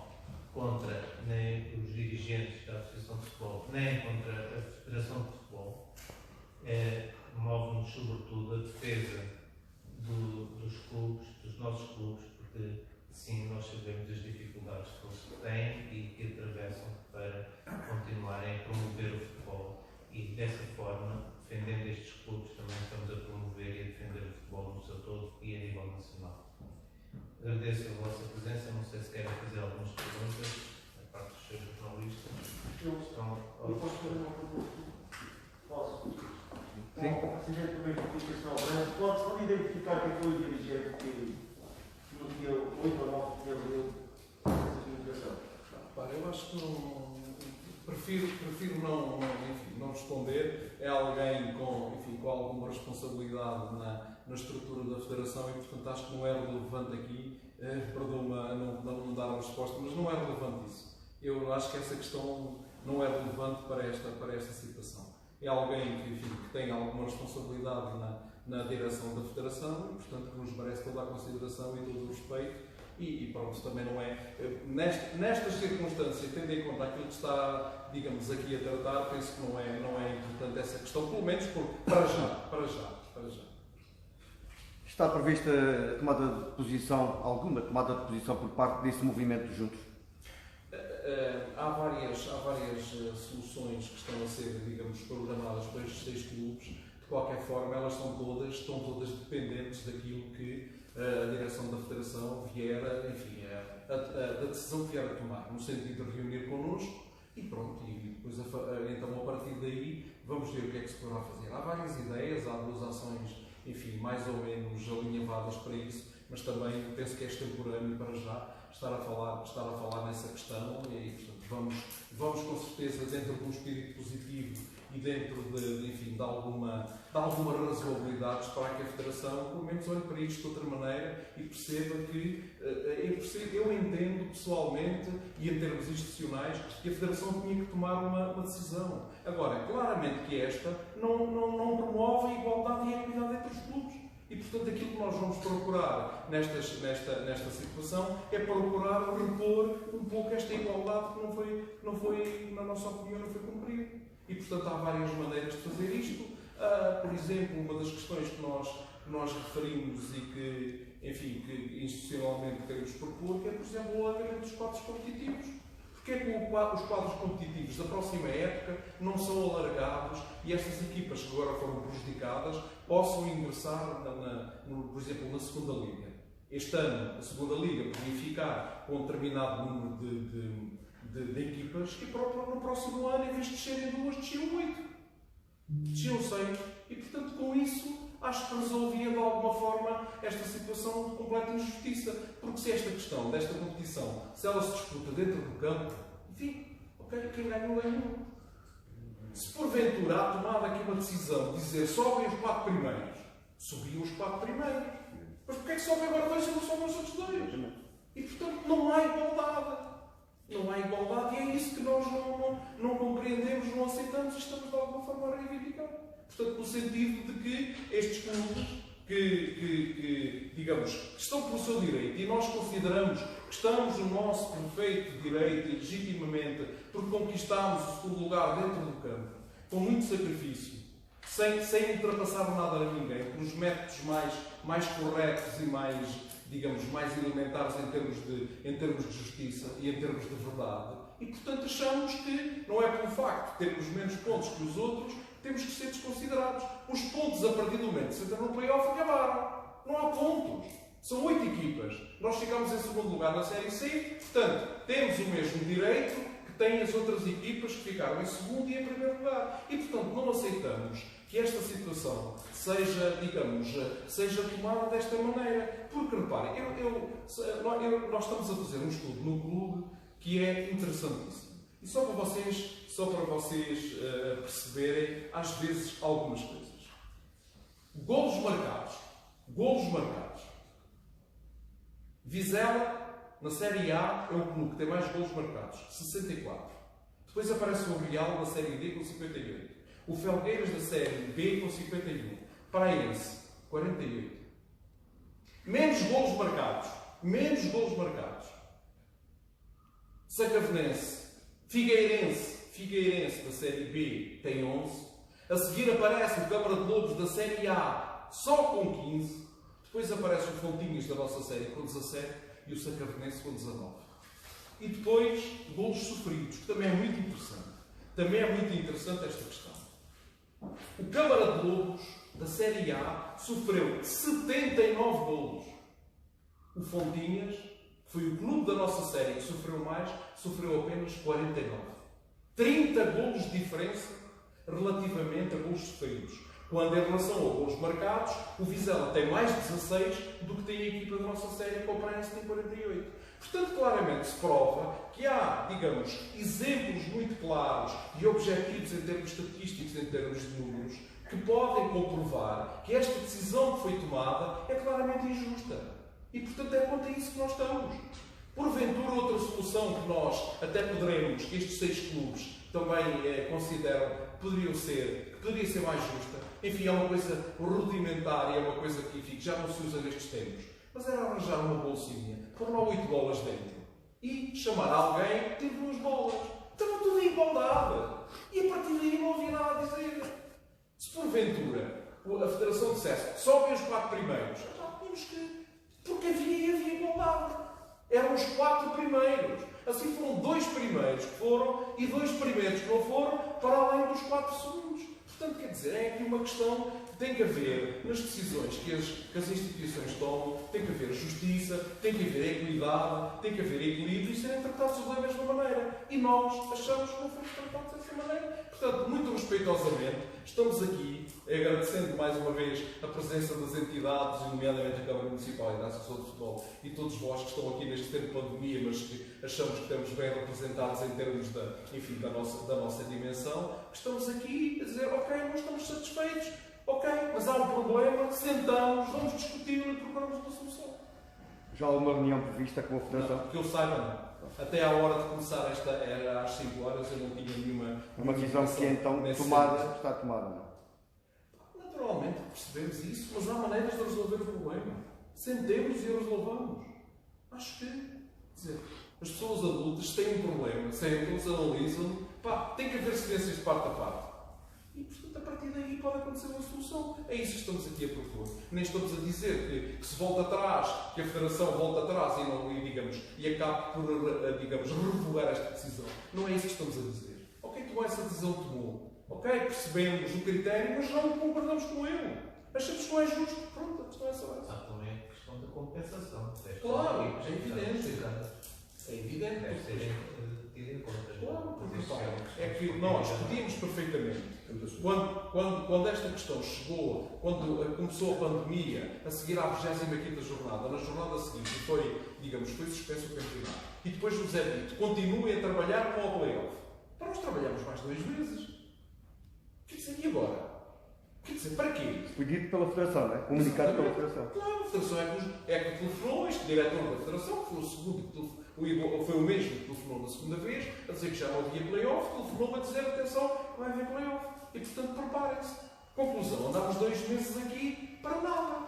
contra nem os dirigentes da Associação de Futebol, nem contra a Federação de Futebol. Move-nos sobretudo a defesa dos clubes, dos nossos clubes, porque sim, nós sabemos as dificuldades que eles têm e que atravessam para continuarem a promover o futebol, e dessa forma, defendendo estes clubes, também estamos a promover e a defender o futebol no seu todo e a nível nacional. Agradeço a vossa presença, não sei se querem fazer algumas perguntas, a parte dos seus jornalistas. Eu posso fazer uma pergunta? Posso? Sim. O Presidente do Benfica, Castelo Branco, pode identificar quem foi o dirigente que no dia 8 ou 9 de abril dessa comunicação? Repara, eu acho que não. Prefiro não responder. É alguém com alguma responsabilidade na estrutura da Federação e, portanto, acho que não é relevante aqui. Perdoa-me a não dar a resposta, mas não é relevante isso. Eu acho que essa questão não é relevante para esta situação. É alguém que tem alguma responsabilidade na direção da Federação e, portanto, que nos merece toda a consideração e todo o respeito. E pronto, também não é. Nestas circunstâncias, tendo em conta aquilo que está, digamos, aqui a tratar, penso que não é importante essa questão, pelo menos para já. Está prevista alguma tomada de posição por parte desse movimento juntos? Há várias soluções que estão a ser, digamos, programadas para estes 6 clubes. De qualquer forma, elas estão todas dependentes daquilo que a direção da Federação vier, enfim, da decisão que vier a tomar, no sentido de reunir connosco e pronto, e depois então a partir daí vamos ver o que é que se poderá fazer. Há várias ideias, há 2 ações, enfim, mais ou menos alinhavadas para isso, mas também penso que é extemporâneo para já estar a falar nessa questão e portanto, vamos com certeza dentro de um espírito positivo e dentro de alguma razoabilidade para que a Federação pelo menos olhe para isto de outra maneira e perceba que eu entendo pessoalmente e em termos institucionais que a Federação tinha que tomar uma decisão. Agora, claramente que esta não promove a igualdade e a equidade entre os clubes. E, portanto, aquilo que nós vamos procurar nesta situação é procurar repor um pouco esta igualdade que não foi, na nossa opinião, não foi cumprida. E, portanto, há várias maneiras de fazer isto. Por exemplo, uma das questões que nós referimos e que, enfim, que institucionalmente queremos propor, que é, por exemplo, o alargamento dos quadros competitivos. Porque é que os quadros competitivos da próxima época não são alargados e estas equipas que agora foram prejudicadas possam ingressar, por exemplo, na segunda Liga? Este ano, a segunda Liga podia ficar com um determinado número de equipas e no próximo ano, em vez de descerem 2, desciam 8. Desciam 6. E, portanto, com isso, acho que resolvia de alguma forma esta situação de completa injustiça. Porque se esta questão desta competição, se ela se disputa dentro do campo, enfim, ok, quem ganhou, ganhou. Se porventura há tomado aqui uma decisão de dizer sobem os 4 primeiros, subiam os 4 primeiros. Mas porquê é que sobem agora 2 e não sobem os outros 2? E, portanto, não há igualdade. Não há igualdade e é isso que nós não compreendemos, não aceitamos e estamos de alguma forma a reivindicar. Portanto, no sentido de que estes clubes que digamos, que estão pelo seu direito e nós consideramos que estamos no nosso perfeito direito e legitimamente porque conquistámos o segundo lugar dentro do campo, com muito sacrifício, sem ultrapassar nada a ninguém, pelos métodos mais corretos e mais, digamos, mais elementares em termos de justiça e em termos de verdade. E, portanto, achamos que não é pelo facto de termos menos pontos que os outros temos que ser desconsiderados. Os pontos, a partir do momento que se entra no play-off, acabaram. Não há pontos. São 8 equipas. Nós ficamos em segundo lugar na Série C, portanto, temos o mesmo direito que têm as outras equipas que ficaram em segundo e em primeiro lugar. E, portanto, não aceitamos que esta situação seja tomada desta maneira. Porque, reparem, nós estamos a fazer um estudo no clube que é interessantíssimo. E só para vocês perceberem, às vezes, algumas coisas. Golos marcados. Vizela, na Série A, é o clube que tem mais golos marcados. 64. Depois aparece o Real na Série D com 58. O Felgueiras da Série B com 51. Praense, 48. Menos golos marcados. Menos golos marcados. Sacavenense, Figueirense da Série B tem 11. A seguir aparece o Câmara de Lobos da Série A só com 15. Depois aparece o Fontinhas da nossa série com 17 e o Sacavenense com 19. E depois, golos sofridos, que também é muito interessante. Também é muito interessante esta questão. O Câmara de Lobos da Série A sofreu 79 golos. O Fontinhas, que foi o clube da nossa série que sofreu mais, sofreu apenas 49. 30 golos de diferença relativamente a golos sofridos. Quando em relação a golos marcados, o Vizela tem mais 16 do que tem a equipa da nossa série, que o Praense tem 48. Portanto, claramente se prova que há, digamos, exemplos muito claros e objetivos em termos estatísticos, em termos de números, que podem comprovar que esta decisão que foi tomada é claramente injusta. E, portanto, é quanto a isso que nós estamos. Porventura, outra solução que nós até poderemos, que estes 6 clubes também consideram que poderia ser mais justa. Enfim, é uma coisa rudimentar e é uma coisa que, enfim, já não se usa nestes tempos. Mas era arranjar uma bolsinha, pôr lá 8 bolas dentro e chamar alguém que teve 2 bolas. Estava tudo em igualdade. E a partir daí não havia nada a dizer. Se porventura a Federação dissesse só vê os 4 primeiros, já tínhamos que. Porque havia igualdade. Eram os 4 primeiros. Assim foram 2 primeiros que foram e 2 primeiros que não foram, para além dos 4 segundos. Portanto, quer dizer, é aqui uma questão que tem que haver nas decisões que as instituições tomam, tem que haver justiça, tem que haver equidade, tem que haver equilíbrio e serem tratados da mesma maneira. E nós achamos que não fomos tratados dessa maneira. Portanto, muito respeitosamente, estamos aqui agradecendo mais uma vez a presença das entidades, nomeadamente a Câmara Municipal e da Associação de Futebol, e todos vós que estão aqui neste tempo de pandemia, mas que achamos que estamos bem representados em termos da nossa dimensão, que estamos aqui a dizer, ok, não estamos satisfeitos, ok, mas há um problema, sentamos, vamos discutir e procuramos uma solução. Já há uma reunião prevista com a Federação? Não, que eu saiba, não. Até à hora de começar esta, era às 5 horas, eu não tinha nenhuma... Uma decisão que então está tomada, não? Naturalmente percebemos isso, mas há maneiras de resolver o problema. Sentemos e resolvamos. Acho que, quer dizer, as pessoas adultas têm um problema, sentam-se, analisam, tem que haver silêncios de parte a parte. E, portanto, a partir daí pode acontecer uma solução. É isso que estamos aqui a propor. Nem estamos a dizer que se volta atrás, que a Federação volta atrás e acabe por, digamos, revogar esta decisão. Não é isso que estamos a dizer. Ok, tomou essa decisão, tomou. Ok, percebemos o critério, mas não concordamos com ele. Achamos que não é justo. Pronto, a questão é só essa. Há também a questão da compensação. Claro, é evidente. É evidente. Deve ser tido em conta. Claro, porque é que nós podíamos perfeitamente. Quando esta questão chegou, quando começou a pandemia, a seguir à 25ª jornada, na jornada seguinte, foi suspenso o campeonato. E depois o José dito, continuem a trabalhar com o play-off. Então nós trabalhamos mais 2 meses. Quer dizer, e agora? Quer dizer, para quê? Foi dito pela Federação, não é? Comunicado pela Federação. Claro, a Federação é que telefonou, este diretor da Federação, que foi o segundo, foi o mesmo que telefonou da segunda vez, a dizer que já não havia play-off, telefonou a dizer, atenção, vai haver play-off. E, portanto, preparem-se. Conclusão, andámos 2 meses aqui para nada.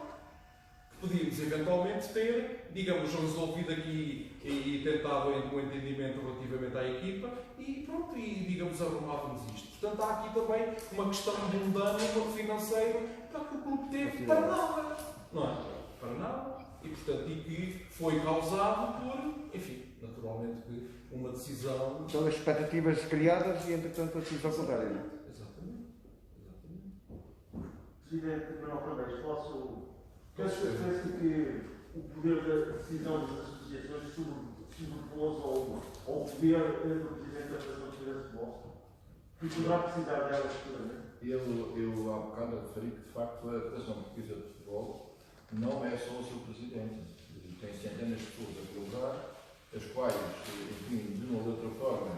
Podíamos, eventualmente, ter, digamos, resolvido aqui e tentado um entendimento relativamente à equipa e pronto, e, digamos, arrumávamos isto. Portanto, há aqui também uma questão de um dano financeiro para que o clube teve para nada. Não é? Para nada. E, portanto, e que foi causado por, enfim, naturalmente, uma decisão... São as expectativas criadas e, entretanto, a decisão contrária, não é? Presidente Manuel Candeias, pensa que o poder da decisão das associações sobrepôs ao poder do Presidente da Federação de Futebol? E poderá precisar delas futuramente? Eu há bocado referi que, de facto, a Federação Portuguesa de Futebol não é só o seu Presidente. Tem centenas de pessoas a colaborar, as quais, enfim, de uma ou de outra forma,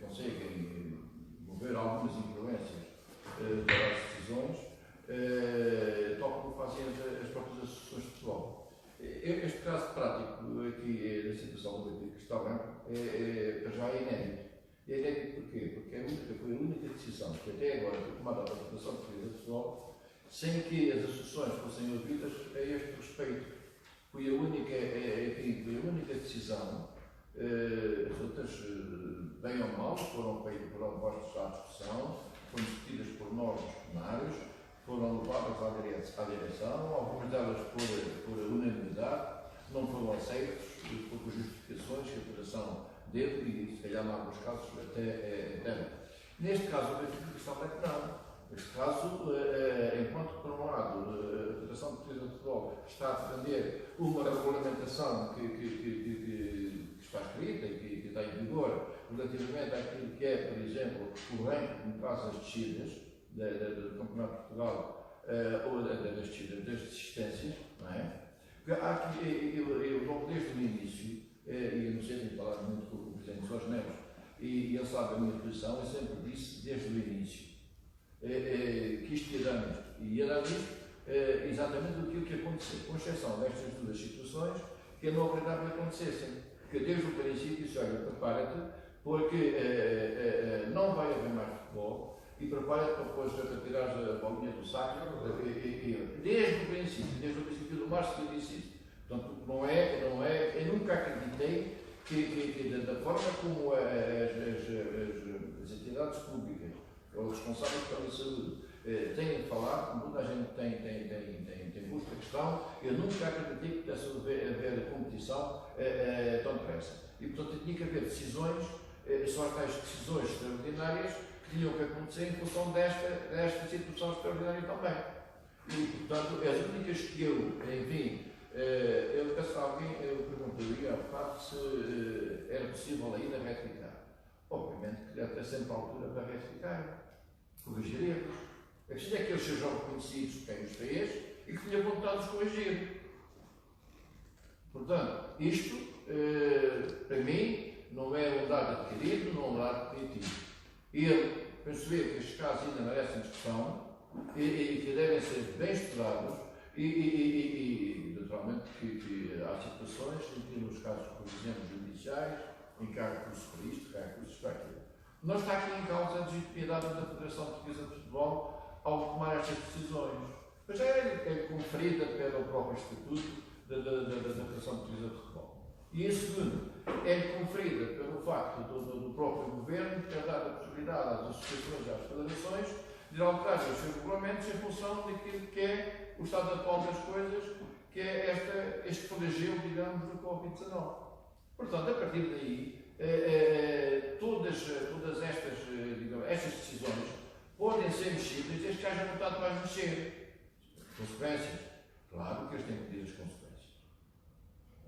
conseguem mover algumas influências para as decisões, tal como fazem as próprias associações de futebol. Este caso prático aqui da situação que está bem, para já é inédito. É inédito porquê? Porque foi a única decisão que até agora foi tomada pela Federação Portuguesa de Futebol, sem que as associações fossem ouvidas a este respeito. Foi a única decisão. As outras, bem ou mal, foram postas à discussão, foram discutidas por nós, os plenários, foram levadas à direção, algumas delas por unanimidade, não foram aceitas por justificações que a Federação deu e, se calhar, em alguns casos, até. Neste caso, a justificação é que não. Neste caso, enquanto, por um lado, a Federação Portuguesa de Futebol está a defender uma regulamentação que está escrita e que está em vigor relativamente àquilo que é, por exemplo, o ranking que faz as descidas do Campeonato de Portugal ou das descidas, das desistências, não é? Porque há aqui, eu logo desde o início, e eu não sei, tenho falado muito com o Presidente Jorge Neves, e ele sabe a minha posição, eu sempre disse desde o início que isto ia dar nisto. E ia dar nisto exatamente aquilo que aconteceu, com exceção destas duas situações que eu não acreditava que acontecessem. Porque desde o princípio disse, olha, prepara-te, porque não vai haver mais futebol e prepara-te para depois retirar a bolinha do saco. Desde o princípio do março eu disse isso. Portanto, não é, eu nunca acreditei que da forma como as entidades públicas ou responsáveis pela saúde têm falado, como toda a gente tem posto a questão, eu nunca acreditei que pudesse haver competição tão depressa. E, portanto, tinha que haver decisões, só as tais decisões extraordinárias que tinham que acontecer em função desta situação extraordinária também. E, portanto, as únicas que eu, enfim, eu peço a alguém, eu perguntaria ao facto se era possível ainda retificar. Obviamente que deve ter sempre a altura para retificar, corrigir erros. A questão é que eles sejam reconhecidos por quem os fez e que tenham vontade de os corrigir. Portanto, isto, para mim, não é um dado adquirido, não é um dado definitivo. Eu penso que estes casos ainda merecem discussão e que devem ser bem estudados e naturalmente, que há situações em que, nos casos, por exemplo, judiciais, em que há recursos para isto, que há recursos para aquilo. Não está aqui em causa a legitimidade da Federação Portuguesa de Futebol ao tomar estas decisões. Mas é conferida pelo próprio Estatuto da Federação Portuguesa de Futebol. E em segundo, é conferida pelo facto do próprio Governo ter dado a possibilidade às associações e às federações de alterar os seus regulamentos em função daquilo que é o estado atual das coisas, que é este flagelo, digamos, do Covid-19. Portanto, a partir daí, todas estas, digamos, estas decisões podem ser mexidas desde que haja vontade de mais mexer. Consequências? Claro que eles têm que pedir as consequências.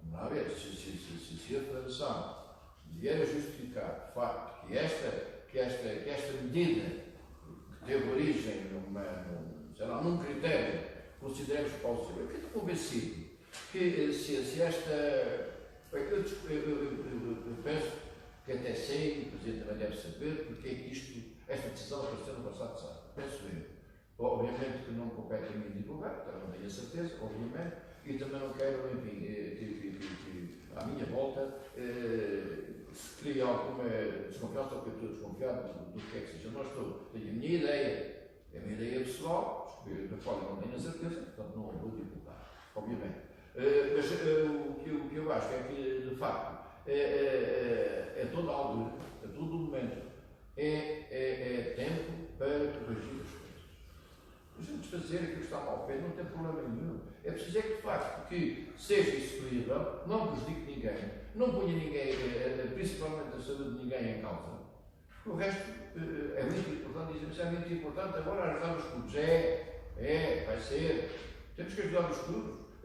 Vamos lá ver, se a Federação vier a justificar o facto que esta medida que teve origem num critério que consideramos plausível, eu estou convencido que se esta... Eu penso que até sei, o Presidente também deve saber, porque é que esta decisão apareceu no passado sábado. Penso eu. Obviamente que não compete a mim divulgar, também não tenho a certeza, obviamente, e também não quero, enfim, que à minha volta se cria alguma desconfiança, ou que eu estou desconfiado do que é que seja. Não estou. Tenho a minha ideia, é a minha ideia pessoal, da qual eu não tenho a certeza, portanto não vou divulgar, obviamente. Mas o que eu acho é que, de facto, toda a altura, a todo momento, é tempo para corrigir as coisas. A gente fazer aquilo que está mal feito não tem problema nenhum. É preciso é que, de facto, que seja execuível, não prejudique ninguém, não ponha ninguém, principalmente a saúde de ninguém em causa. O resto é muito importante, dizemos é muito importante agora ajudar os clubes. Vai ser. Temos que ajudar os clubes. A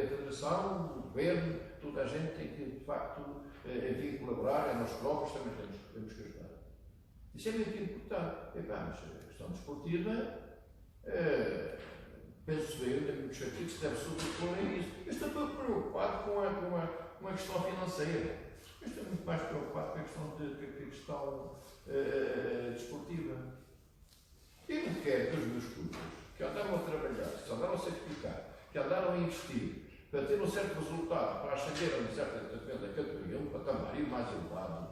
Federação, o Governo, toda a gente tem que, de facto, enfim, colaborar, nós próprios também temos que ajudar. Isso é muito importante. Mas a questão desportiva, penso eu, tenho muitos sentidos, se deve sobrepor a isso. Eu estou muito preocupado com a questão financeira. Eu estou muito mais preocupado com a questão desportiva. Eu não quero que os meus clubes, que andaram a trabalhar, que andaram a sacrificar, que andaram a investir para ter um certo resultado, para ascender a uma certa categoria, um patamar mais elevado,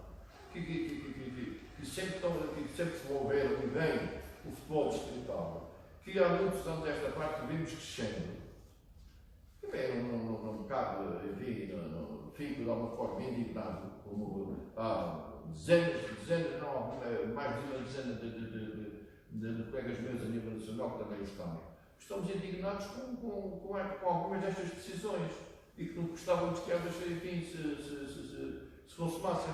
que e sempre promoveram e bem o futebol distrital, que há muitos anos esta parte vimos crescendo. Também não cabe, enfim, fico de alguma forma indignado, como há dezenas, não, mais de uma dezena de colegas meus a nível nacional que também estão. Estamos indignados com algumas destas decisões e que não gostávamos que elas, enfim, se consumassem.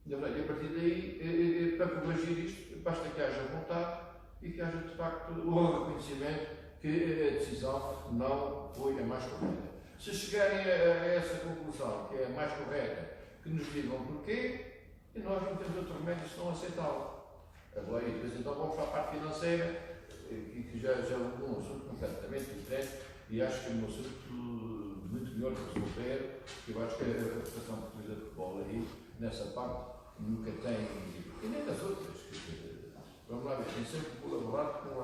E a partir daí, para corrigir isto, basta que haja vontade e que haja, de facto, o reconhecimento que a decisão não foi a mais correta. Se chegarem a essa conclusão, que é a mais correta, que nos digam porquê, e nós não temos outro remédio senão aceitá-lo. Agora, e depois então vamos para a parte financeira, que já é um assunto completamente diferente, e acho que é um assunto muito melhor de resolver, que eu acho que a Federação Portuguesa de Futebol aí, nessa parte, nunca tem, e nem das outras, vamos lá ver, tem sempre colaborado com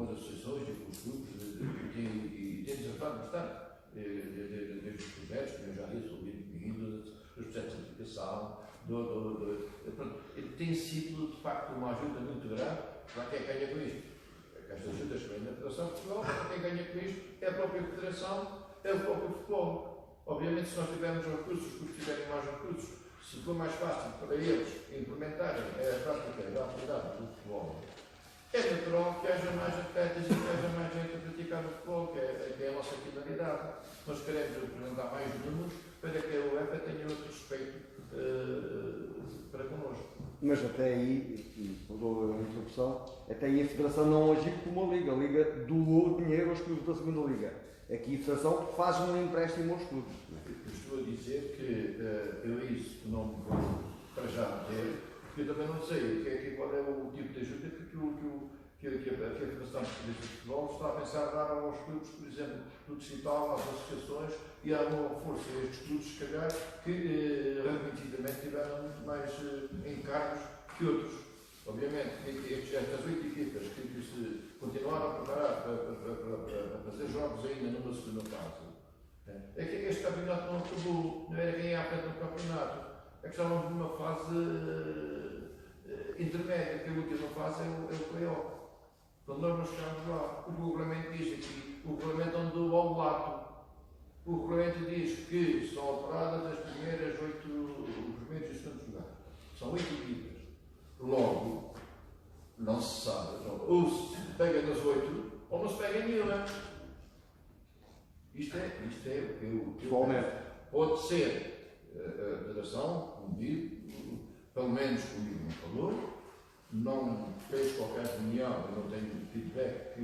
as associações e com os grupos, e tem desafiado bastante, desde os projetos, que eu já disse, o Vinho, os projetos de aplicação, tem sido, de facto, uma ajuda muito grande para quem ganha com isto. Estas ajudas que vêm da Federação de Futebol, para quem ganha com isto é a própria Federação, é o próprio futebol. Obviamente, se nós tivermos recursos, os clubes tiverem mais recursos, se for mais fácil para eles implementarem a prática da atividade do futebol, é natural que haja mais atletas e que haja mais gente a praticar o futebol, que é a nossa finalidade. Nós queremos apresentar mais números para que a UEFA tenha outro respeito para connosco. Mas até aí, mudou a introdução, até aí a Federação não agiu como a Liga doou dinheiro aos clubes da segunda Liga. Aqui a Federação faz um empréstimo aos clubes. Eu estou a dizer que eu isso não vou para já dizer, porque eu também não sei qual é o tipo de ajuda que a Federação Portuguesa de Futebol está a pensar dar aos clubes, por exemplo, do distrital, às associações, e há uma força a estes clubes, se calhar, que reconhecidamente tiveram muito mais encargos que outros. Obviamente, estas 8 equipas que se continuaram a preparar para fazer jogos ainda numa segunda fase, é que este campeonato não acabou, não era quem ia à frente do campeonato, é que estávamos numa fase intermédia, que a última fase é o play-off. Quando nós não chegamos lá, o regulamento diz aqui, o regulamento andou ao lado. O regulamento diz que são operadas as primeiras 8, os primeiros e segundos lugares. São 8 equipas. Logo, não se sabe, ou se pega nas 8, ou não se pega nenhuma. Isto é o que eu pode ser a Federação, pelo menos comigo não falou, não fez qualquer reunião, eu não tenho feedback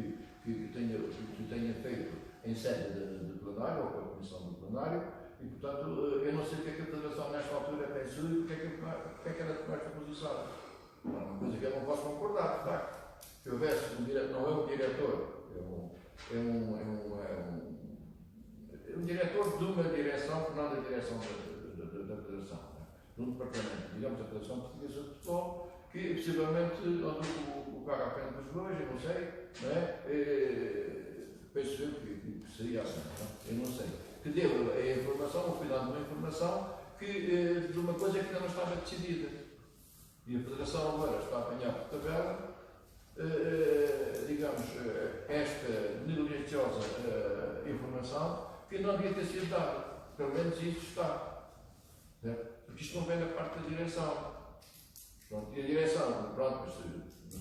que tenha feito em sede de plenário ou com a comissão do plenário, e portanto eu não sei o que é que a Federação nesta altura pensou e porque é que ela tomou esta posição. É uma coisa que eu não posso concordar, de facto. Se houvesse não é um diretor, é um diretor de uma direção que não da direção da Federação, de um departamento, digamos, da Federação Portuguesa de Futebol, que possivelmente o carro à frente dos dois, eu não sei, não é? Penso eu que seria assim, não? Eu não sei. Que deu a informação, ou foi dando uma informação de uma coisa que ainda não estava decidida. E a Federação agora está a apanhar por tabela, digamos, esta negligenciosa informação que não devia ter sido dada. Pelo menos isto está. Porque isto não vem da parte da direção. Pronto, e a direção, pronto, não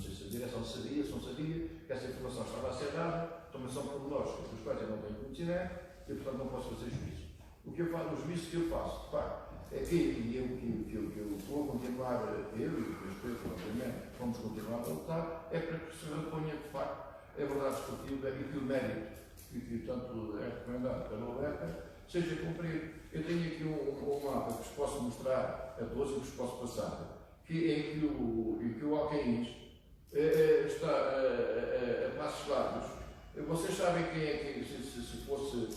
sei se a direção sabia, se não sabia, que essa informação estava a ser dada, também são pormenores dos quais eu não tenho conhecimento, e portanto não posso fazer juízo. O juízo que eu faço, de facto, é que eu vou continuar, eu e o respeito, obviamente, vamos continuar a lutar, é para que se reponha, de facto, a verdade esportiva e que o mérito, que tanto é recomendado pela UEFA, seja cumprido. Eu tenho aqui um mapa que vos posso mostrar a todos e que vos posso passar, em que o Alcaíns está a passos largos. Vocês sabem quem é que, se fosse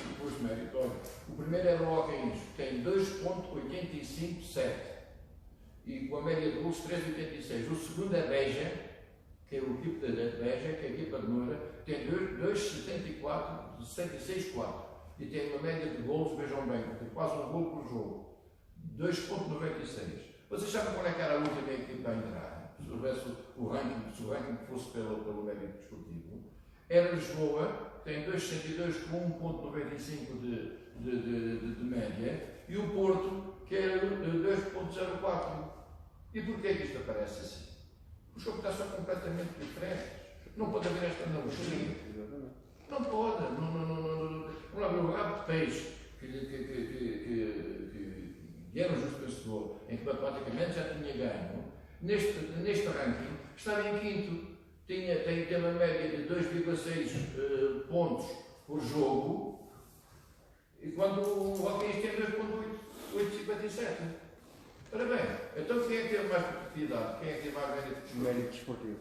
depois de mérito, o primeiro era o Alcaíns, que tem 2,857 e com a média de gols 3,86. O segundo é Beja, que é o equipe da Beja, que é a equipa de Moura, tem 2,74, 76,4. e tem uma média de golos, vejam bem, tem quase um gol por jogo. 2,96. Vocês sabem qual é que era a última equipa a entrar? Se houvesse o ranking, se o ranking fosse pelo médico desportivo, era Lisboa, que tem 2,62 com 1,95 de média, e o Porto, que era 2,04. E porquê que isto aparece assim? Os campeonatos são completamente diferentes. Não pode haver esta analogia. Não pode. No rabo de peixe que era um justo vencedor, em que matematicamente já tinha ganho, neste ranking estava em quinto. Tem uma média de 2,6 pontos por jogo, e quando o Alquins tem 2,857. Ora bem, então quem é que teve mais competitividade? Quem é que teve mais mérito desportivo?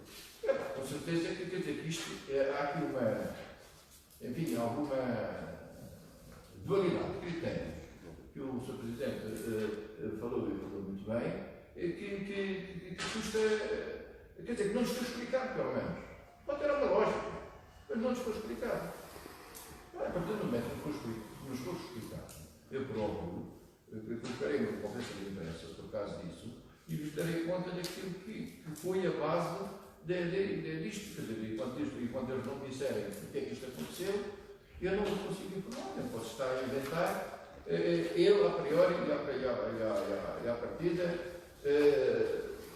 Com certeza que quer dizer que isto, há aqui alguma dualidade de critérios que o Sr. Presidente falou e falou muito bem, que custa, quer dizer, que não nos foi explicado, pelo menos. Pode ter uma lógica, mas não nos foi explicado. A partir do momento que nos foi explicado, eu próprio, colocarei uma conferência de imprensa por causa disso e vos darei conta daquilo que foi a base disto. Quer dizer, enquanto eles não disserem porque é que isto aconteceu, eu não vos consigo informar, eu posso estar a inventar. Eu, a priori e à partida,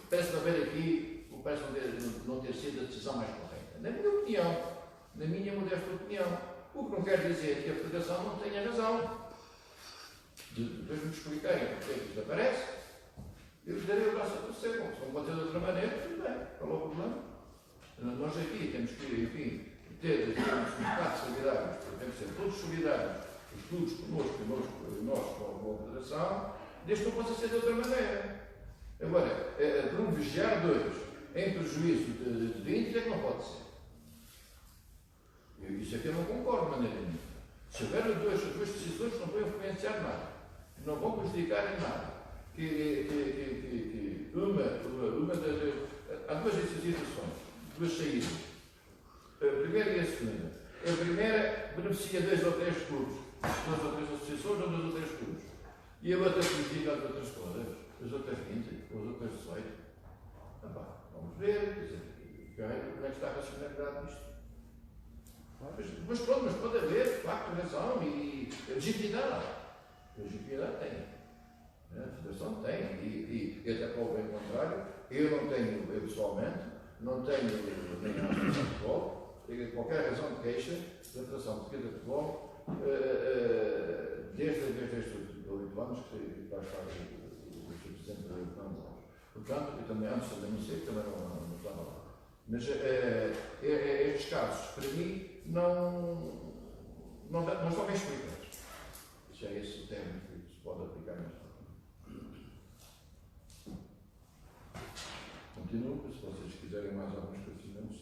parece haver aqui, parece não ter sido a decisão mais correta. Na minha opinião, na minha modesta opinião, o que não quer dizer que a Federação não tenha razão. Depois me explicarem porque é que isto aparece, eu lhes darei o braço a torcer. Se não pode ser de outra maneira, tudo bem, qual é o problema? Nós aqui temos que, enfim, ter uns mercados solidários, devem ser todos solidários, os clubes connosco, nós com a Federação, desde que não possa ser de outra maneira. Agora, privilegiar dois em prejuízo de 20 é que não pode ser. Isso é que eu não concordo de maneira nenhuma. Se houver as duas decisões que não vão influenciar nada, que não vão prejudicar em nada, há duas situações, duas saídas. A primeira e a segunda. A primeira beneficia 2 ou 3 clubes, 2 ou 3 associações ou 2 ou 3 clubes. E a outra prejudica as outras todas, as outras 20, ou as outras 18. Vamos ver, quer dizer, como é que está a racionalidade disto. Mas pronto, mas pode haver, de facto, razão e legitimidade. A legitimidade tem. A Federação tem, e até para o bem contrário, eu não tenho, eu pessoalmente, não tenho nem a Associação de Futebol, qualquer razão de queixa da Federação Portuguesa de Futebol, desde estes 8 anos que faz parte do Sr. Presidente da Federação. Portanto, eu também, antes também não sei, também não estava lá. Mas estes casos, para mim, não estão bem explicados. Se é esse o termo que se pode aplicar nesta. Continuo, se vocês quiserem mais alguns esclarecimentos.